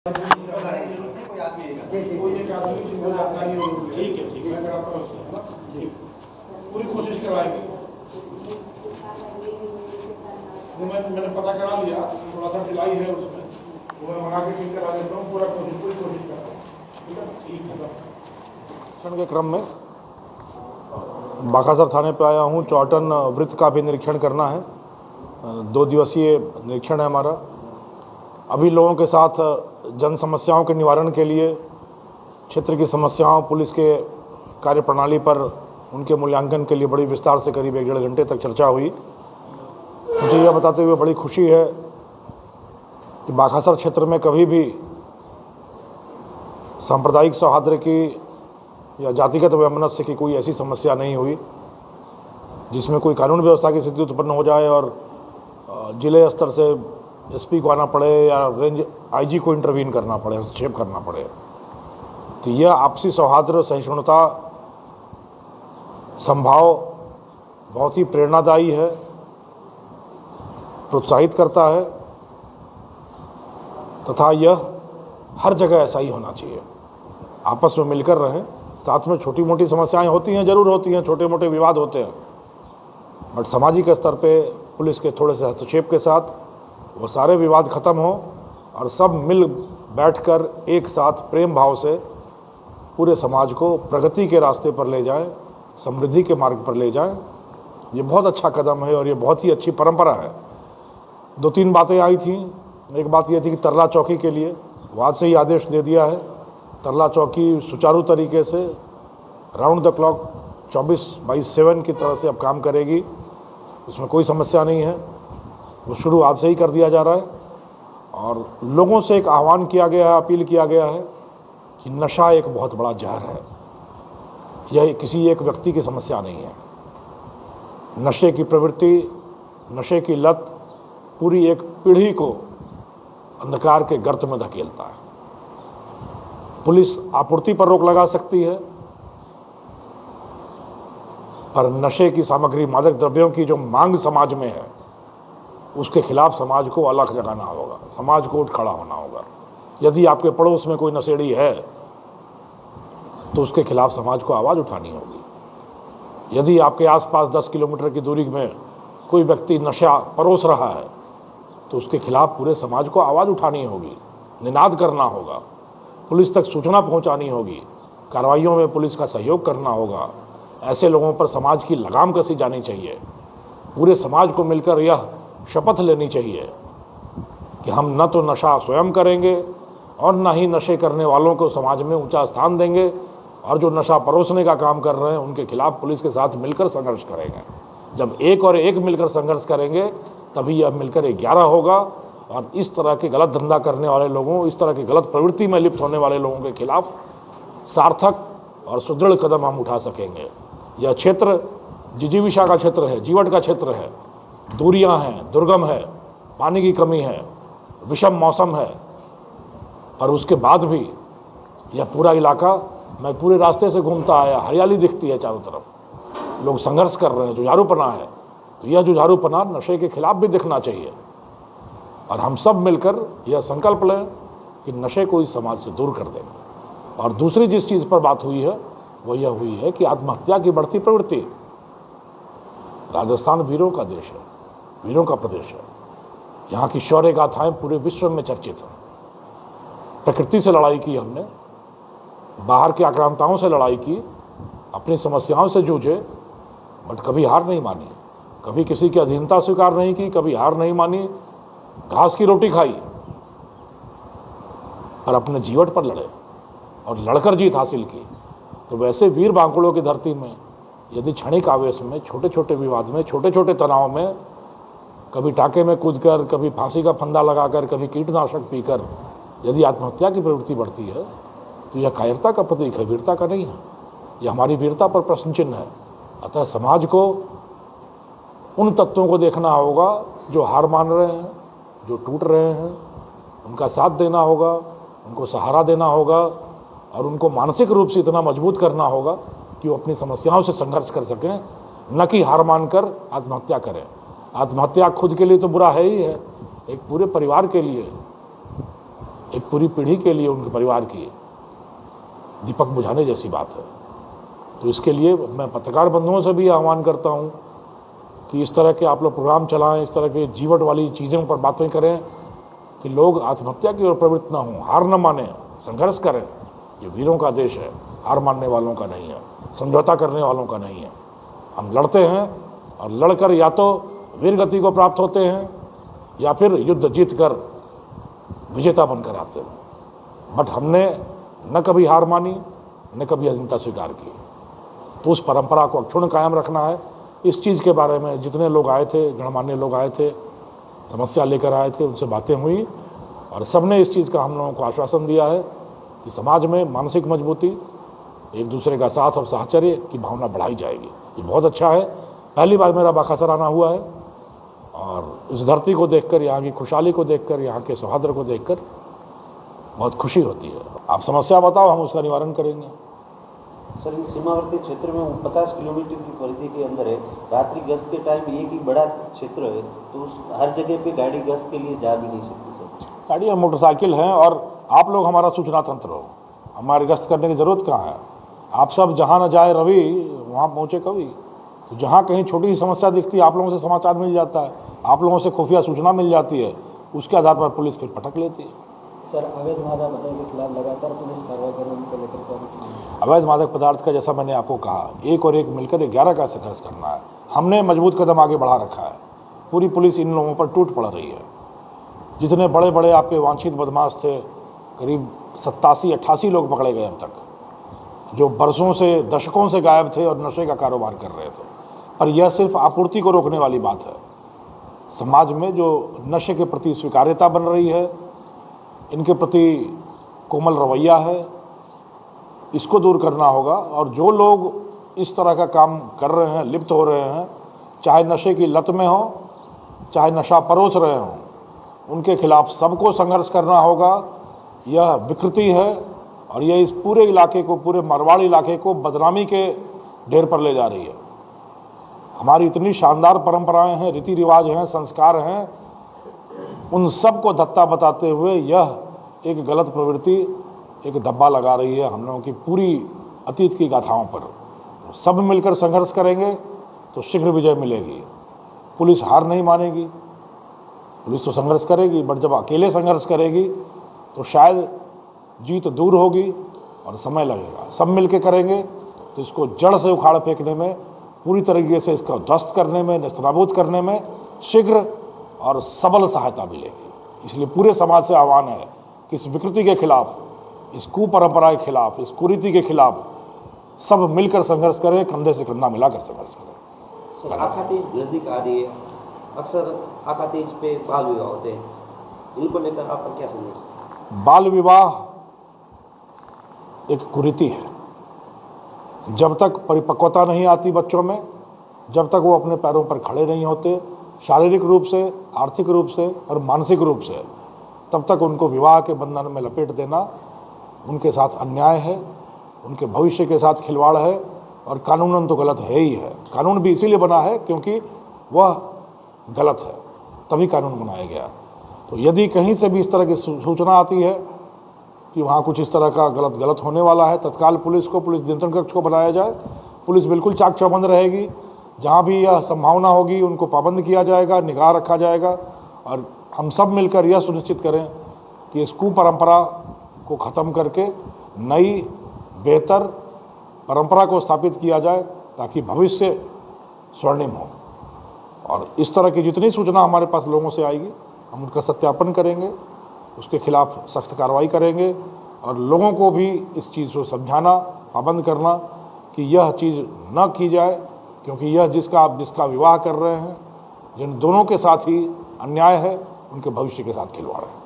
ठीक है मैं कराता हूँ पूरी कोशिश करवाएंगे। मैंने पता करा लिया, थोड़ा सा ढिलाई है उसमें, वो मैं मंगा के ठीक करा देता हूँ। पूरी कोशिश करता हूँ। ठीक है। के क्रम में बाकासर थाने पे आया हूँ। चौटन वृत्त का भी निरीक्षण करना है। 2 दिवसीय निरीक्षण है हमारा। अभी लोगों के साथ जन समस्याओं के निवारण के लिए, क्षेत्र की समस्याओं, पुलिस के कार्यप्रणाली पर उनके मूल्यांकन के लिए बड़ी विस्तार से करीब 1-1.5 घंटे तक चर्चा हुई। मुझे यह बताते हुए बड़ी खुशी है कि बाकासर क्षेत्र में कभी भी सांप्रदायिक सौहार्द की या जातिगत वैमनस्य की कोई ऐसी समस्या नहीं हुई जिसमें कोई कानून व्यवस्था की स्थिति उत्पन्न हो जाए और जिले स्तर से एसपी को आना पड़े या रेंज आईजी को इंटरवीन करना पड़े, हस्तक्षेप करना पड़े। तो यह आपसी सौहार्द, सहिष्णुता, संभाव बहुत ही प्रेरणादायी है, प्रोत्साहित करता है तथा यह हर जगह ऐसा ही होना चाहिए। आपस में मिलकर रहें। साथ में छोटी मोटी समस्याएं होती हैं, जरूर होती हैं, छोटे मोटे विवाद होते हैं, बट सामाजिक स्तर पे पुलिस के थोड़े से हस्तक्षेप के साथ वो सारे विवाद खत्म हो और सब मिल बैठकर एक साथ प्रेम भाव से पूरे समाज को प्रगति के रास्ते पर ले जाएं, समृद्धि के मार्ग पर ले जाएं। ये बहुत अच्छा कदम है और ये बहुत ही अच्छी परंपरा है। 2-3 बातें आई थीं। एक बात यह थी कि तरला चौकी के लिए आज से ही आदेश दे दिया है। तरला चौकी सुचारू तरीके से राउंड द क्लॉक 24/7 की तरह से अब काम करेगी। उसमें कोई समस्या नहीं है। वो शुरू आज से ही कर दिया जा रहा है और लोगों से एक आह्वान किया गया है, अपील किया गया है कि नशा एक बहुत बड़ा जहर है। यह किसी एक व्यक्ति की समस्या नहीं है। नशे की प्रवृत्ति, नशे की लत पूरी एक पीढ़ी को अंधकार के गर्त में धकेलता है। पुलिस आपूर्ति पर रोक लगा सकती है, पर नशे की सामग्री, मादक द्रव्यों की जो मांग समाज में है, उसके खिलाफ समाज को अलग जगाना होगा, समाज को उठ खड़ा होना होगा। यदि आपके पड़ोस में कोई नशेड़ी है तो उसके खिलाफ समाज को आवाज़ उठानी होगी। यदि आपके आसपास 10 किलोमीटर की दूरी में कोई व्यक्ति नशा परोस रहा है तो उसके खिलाफ पूरे समाज को आवाज़ उठानी होगी, निनाद करना होगा, पुलिस तक सूचना पहुंचानी होगी, कार्रवाइयों में पुलिस का सहयोग करना होगा। ऐसे लोगों पर समाज की लगाम कसी जानी चाहिए। पूरे समाज को मिलकर यह शपथ लेनी चाहिए कि हम न तो नशा स्वयं करेंगे और न ही नशे करने वालों को समाज में ऊंचा स्थान देंगे, और जो नशा परोसने का काम कर रहे हैं उनके खिलाफ पुलिस के साथ मिलकर संघर्ष करेंगे। जब एक और एक मिलकर संघर्ष करेंगे तभी यह मिलकर 11 होगा और इस तरह के गलत धंधा करने वाले लोगों, इस तरह की गलत प्रवृत्ति में लिप्त होने वाले लोगों के खिलाफ सार्थक और सुदृढ़ कदम हम उठा सकेंगे। यह क्षेत्र जिजीविषा का क्षेत्र है, जीवट का क्षेत्र है। दूरियां हैं, दुर्गम है, पानी की कमी है, विषम मौसम है, पर उसके बाद भी यह पूरा इलाका, मैं पूरे रास्ते से घूमता आया, हरियाली दिखती है चारों तरफ, लोग संघर्ष कर रहे हैं, जुझारूपना है। तो यह जुझारूपना नशे के खिलाफ भी दिखना चाहिए और हम सब मिलकर यह संकल्प लें कि नशे को इस समाज से दूर कर दें। और दूसरी जिस चीज़ पर बात हुई है वो यह हुई है कि आत्महत्या की बढ़ती प्रवृत्ति। राजस्थान वीरों का देश है, वीरों का प्रदेश है। यहाँ की शौर्य गाथाएं पूरे विश्व में चर्चित हैं। प्रकृति से लड़ाई की हमने, बाहर के आक्रांताओं से लड़ाई की, अपनी समस्याओं से जूझे, बट कभी हार नहीं मानी, कभी किसी की अधीनता स्वीकार नहीं की, कभी हार नहीं मानी, घास की रोटी खाई और अपने जीवट पर लड़े और लड़कर जीत हासिल की। तो वैसे वीर बांकुड़ों की धरती में यदि क्षणिक आवेश में, छोटे छोटे विवाद में, छोटे छोटे तनाव में, कभी टाके में कूदकर, कभी फांसी का फंदा लगाकर, कभी कीटनाशक पीकर यदि आत्महत्या की प्रवृत्ति बढ़ती है तो यह कायरता का प्रतीक है, वीरता का नहीं है। यह हमारी वीरता पर प्रश्न चिन्ह है। अतः समाज को उन तत्वों को देखना होगा जो हार मान रहे हैं, जो टूट रहे हैं, उनका साथ देना होगा, उनको सहारा देना होगा और उनको मानसिक रूप से इतना मजबूत करना होगा कि वो अपनी समस्याओं से संघर्ष कर सकें, न कि हार मानकर आत्महत्या करें। आत्महत्या खुद के लिए तो बुरा है ही है, एक पूरे परिवार के लिए एक पूरी पीढ़ी के लिए उनके परिवार की दीपक बुझाने जैसी बात है। तो इसके लिए मैं पत्रकार बंधुओं से भी आह्वान करता हूँ कि इस तरह के आप लोग प्रोग्राम चलाएं, इस तरह के जीवट वाली चीज़ों पर बातें करें कि लोग आत्महत्या की ओर प्रवृत्त ना हों, हार न माने, संघर्ष करें। ये वीरों का देश है, हार मानने वालों का नहीं है, समझौता करने वालों का नहीं है। हम लड़ते हैं और लड़कर या तो वीर गति को प्राप्त होते हैं या फिर युद्ध जीत कर विजेता बनकर आते हैं। बट हमने न कभी हार मानी, न कभी अधीनता स्वीकार की। तो उस परंपरा को अक्षुण्ण कायम रखना है। इस चीज़ के बारे में जितने लोग आए थे, गणमान्य लोग आए थे, समस्या लेकर आए थे, उनसे बातें हुई और सबने इस चीज़ का हम लोगों को आश्वासन दिया है कि समाज में मानसिक मजबूती, एक दूसरे का साथ और साहचर्य की भावना बढ़ाई जाएगी। ये बहुत अच्छा है। पहली बार मेरा बाखासर आना हुआ है और इस धरती को देखकर, यहाँ की खुशहाली को देखकर, यहाँ के सौहार्द को देखकर बहुत खुशी होती है। आप समस्या बताओ, हम उसका निवारण करेंगे। सर, ये सीमावर्ती क्षेत्र में 50 किलोमीटर की परिधि के अंदर है। रात्रि गश्त के टाइम एक ही बड़ा क्षेत्र है, तो उस हर जगह पे गाड़ी गश्त के लिए जा भी नहीं सकती सर। गाड़ी और मोटरसाइकिल हैं और आप लोग हमारा सूचना तंत्र हो, हमारी गश्त करने की ज़रूरत कहाँ है। आप सब जहाँ न जाए रवि, वहाँ पहुँचे कवि। तो जहाँ कहीं छोटी सी समस्या दिखती है, आप लोगों से समाचार मिल जाता है, आप लोगों से खुफिया सूचना मिल जाती है, उसके आधार पर पुलिस फिर पटक लेती है। सर, अवैध मादक पदार्थ के खिलाफ लगातार पुलिस कार्रवाई करने को लेकर क्या कुछ? अवैध मादक पदार्थ का, जैसा मैंने आपको कहा, एक और एक मिलकर 11 का संघर्ष करना है। हमने मजबूत कदम आगे बढ़ा रखा है। पूरी पुलिस इन लोगों पर टूट पड़ रही है। जितने बड़े बड़े आपके वांछित बदमाश थे, करीब 87-88 लोग पकड़े गए अब तक, जो बरसों से, दशकों से गायब थे और नशे का कारोबार कर रहे थे। पर यह सिर्फ आपूर्ति को रोकने वाली बात है। समाज में जो नशे के प्रति स्वीकार्यता बन रही है, इनके प्रति कोमल रवैया है, इसको दूर करना होगा। और जो लोग इस तरह का काम कर रहे हैं, लिप्त हो रहे हैं, चाहे नशे की लत में हो, चाहे नशा परोस रहे हों, उनके खिलाफ सबको संघर्ष करना होगा। यह विकृति है और यह इस पूरे इलाके को, पूरे मारवाड़ इलाके को बदनामी के ढेर पर ले जा रही है। हमारी इतनी शानदार परंपराएं हैं, रीति रिवाज हैं, संस्कार हैं, उन सब को धत्ता बताते हुए यह एक गलत प्रवृत्ति एक धब्बा लगा रही है हम लोगों की पूरी अतीत की गाथाओं पर। सब मिलकर संघर्ष करेंगे तो शीघ्र विजय मिलेगी। पुलिस हार नहीं मानेगी, पुलिस तो संघर्ष करेगी, बट जब अकेले संघर्ष करेगी तो शायद जीत दूर होगी और समय लगेगा। सब मिलकर करेंगे तो इसको जड़ से उखाड़ फेंकने में, पूरी तरीके से इसका ध्वस्त करने में, नेस्तनाबूद करने में शीघ्र और सबल सहायता मिलेगी। इसलिए पूरे समाज से आह्वान है कि इस विकृति के खिलाफ, इस कुपरंपरा के खिलाफ, इस कुरीति के खिलाफ सब मिलकर संघर्ष करें, कंधे से कंधा मिलाकर संघर्ष करें। आखातीज नजदीक आ रही है, अक्सर आखातीज पे बाल विवाह होते हैं, इनको लेकर आपका क्या संदेश? बाल विवाह एक कुरीति है। जब तक परिपक्वता नहीं आती बच्चों में, जब तक वो अपने पैरों पर खड़े नहीं होते, शारीरिक रूप से, आर्थिक रूप से और मानसिक रूप से, तब तक उनको विवाह के बंधन में लपेट देना उनके साथ अन्याय है, उनके भविष्य के साथ खिलवाड़ है और कानूनन तो गलत है ही है। कानून भी इसीलिए बना है क्योंकि वह गलत है, तभी कानून बनाया गया। तो यदि कहीं से भी इस तरह की सूचना आती है कि वहाँ कुछ इस तरह का गलत होने वाला है, तत्काल पुलिस नियंत्रण कक्ष को बनाया जाए। पुलिस बिल्कुल चाक चौबंद रहेगी। जहाँ भी यह संभावना होगी उनको पाबंद किया जाएगा, निगाह रखा जाएगा और हम सब मिलकर यह सुनिश्चित करें कि इस कुपरंपरा को ख़त्म करके नई बेहतर परंपरा को स्थापित किया जाए ताकि भविष्य स्वर्णिम हो। और इस तरह की जितनी सूचना हमारे पास लोगों से आएगी, हम उनका सत्यापन करेंगे, उसके खिलाफ सख्त कार्रवाई करेंगे और लोगों को भी इस चीज़ को समझाना, पाबंद करना कि यह चीज़ न की जाए, क्योंकि यह जिसका विवाह कर रहे हैं, जिन दोनों के साथ ही अन्याय है, उनके भविष्य के साथ खिलवाड़ है।